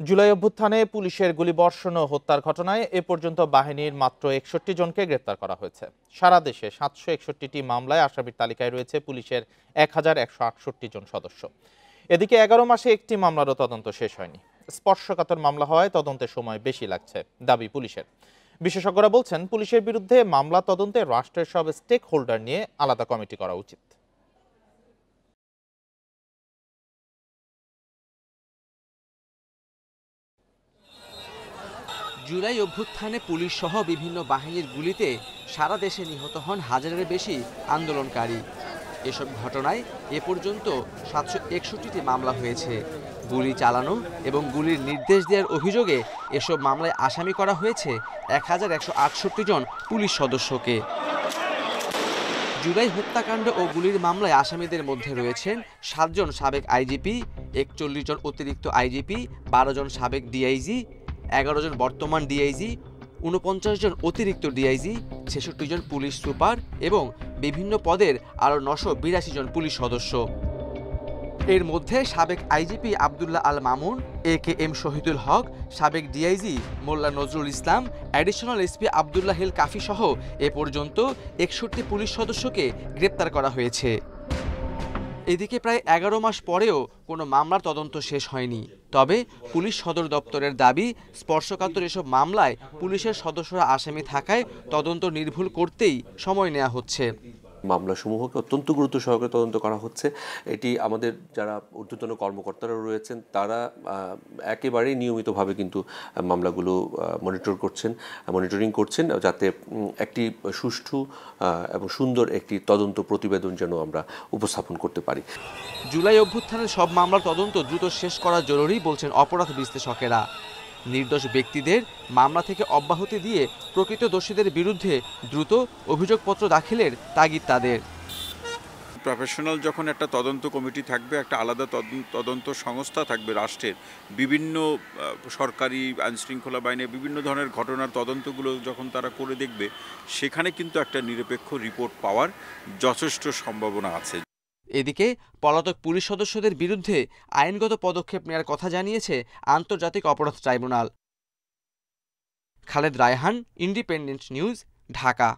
জুলাই অভ্যুত্থানে পুলিশের গুলিবর্ষণ ও হত্যার ঘটনায় এ পর্যন্ত বাহিনীর মাত্র ৬১ জনকে গ্রেপ্তার করা হয়েছে। সারা দেশে ৭৬১টি মামলায় আসামির তালিকায় রয়েছে পুলিশের ১,১৬৮ জন সদস্য। এদিকে ১১ মাসে একটি মামলারও তদন্ত শেষ হয়নি। স্পর্শকাতর মামলা হওয়ায় তদন্তের সময় বেশি লাগছে দাবি পুলিশের। বিশেষজ্ঞরা বলছেন, পুলিশের বিরুদ্ধে মামলা তদন্তে রাষ্ট্রের সব স্টেক হোল্ডার নিয়ে আলাদা কমিটি করা উচিত। জুলাই অভ্যুত্থানে পুলিশ সহ বিভিন্ন বাহিনীর গুলিতে সারা দেশে নিহত হন হাজারের বেশি আন্দোলনকারী। এসব ঘটনায় এ পর্যন্ত ৭৬১টি মামলা হয়েছে। গুলি চালানো এবং গুলির নির্দেশ দেওয়ার অভিযোগে এসব মামলায় আসামি করা হয়েছে ১,১৬৮ জন পুলিশ সদস্যকে। জুলাই হত্যাকাণ্ড ও গুলির মামলায় আসামিদের মধ্যে রয়েছেন ৭ জন সাবেক আইজিপি, ৪১ জন অতিরিক্ত আইজিপি, ১২ জন সাবেক ডিআইজি, ১১ জন বর্তমান ডিআইজি, ৪৯ জন অতিরিক্ত ডিআইজি, ৬৬ জন পুলিশ সুপার এবং বিভিন্ন পদের আরও ৯৮২ জন পুলিশ সদস্য। এর মধ্যে সাবেক আইজিপি আবদুল্লাহ আল মামুন, AKM শহীদুল হক, সাবেক ডিআইজি মোল্লা Nazrul Islam, additional SP Abdullah hill কাফি সহ এ পর্যন্ত ৬১ পুলিশ সদস্যকে গ্রেপ্তার করা হয়েছে। এদিকে প্রায় ১১ মাস পরেও কোনো মামলার তদন্ত শেষ হয়নি। তবে পুলিশ সদর দপ্তরের দাবি, স্পর্শকাতর এসব মামলায় পুলিশের সদস্যরা আসামি থাকায় তদন্ত নির্ভুল করতেই সময় নেওয়া হচ্ছে। মামলাসমূহকে অত্যন্ত গুরুত্ব সহকারে তদন্ত করা হচ্ছে। এটি আমাদের যারা ঊর্ধ্বতন কর্মকর্তারা রয়েছেন তারা একেবারেই নিয়মিতভাবে কিন্তু মামলাগুলো মনিটরিং করছেন যাতে একটি সুষ্ঠু এবং সুন্দর একটি তদন্ত প্রতিবেদন যেন আমরা উপস্থাপন করতে পারি। জুলাই অভ্যুত্থানের সব মামলার তদন্ত দ্রুত শেষ করা জরুরি বলছেন অপরাধ বিশ্লেষকেরা। নির্দোষ ব্যক্তিদের মামলা থেকে অব্যাহতি দিয়ে প্রকৃত দোষীদের বিরুদ্ধে দ্রুত অভিযোগপত্র দাখিলের তাগিদ তাদের। প্রফেশনাল যখন একটা তদন্ত কমিটি থাকবে, একটা আলাদা তদন্ত সংস্থা থাকবে রাষ্ট্রের, বিভিন্ন সরকারি আইনশৃঙ্খলা বাহিনীর বিভিন্ন ধরনের ঘটনার তদন্তগুলো যখন তারা করে দেখবে, সেখানে কিন্তু একটা নিরপেক্ষ রিপোর্ট পাওয়ার যথেষ্ট সম্ভাবনা আছে। এদিকে পলাতক পুলিশ সদস্যদের বিরুদ্ধে আইনগত পদক্ষেপ নেওয়ার কথা জানিয়েছে আন্তর্জাতিক অপরাধ tribunal. Khaled Raihan, independent news, Dhaka.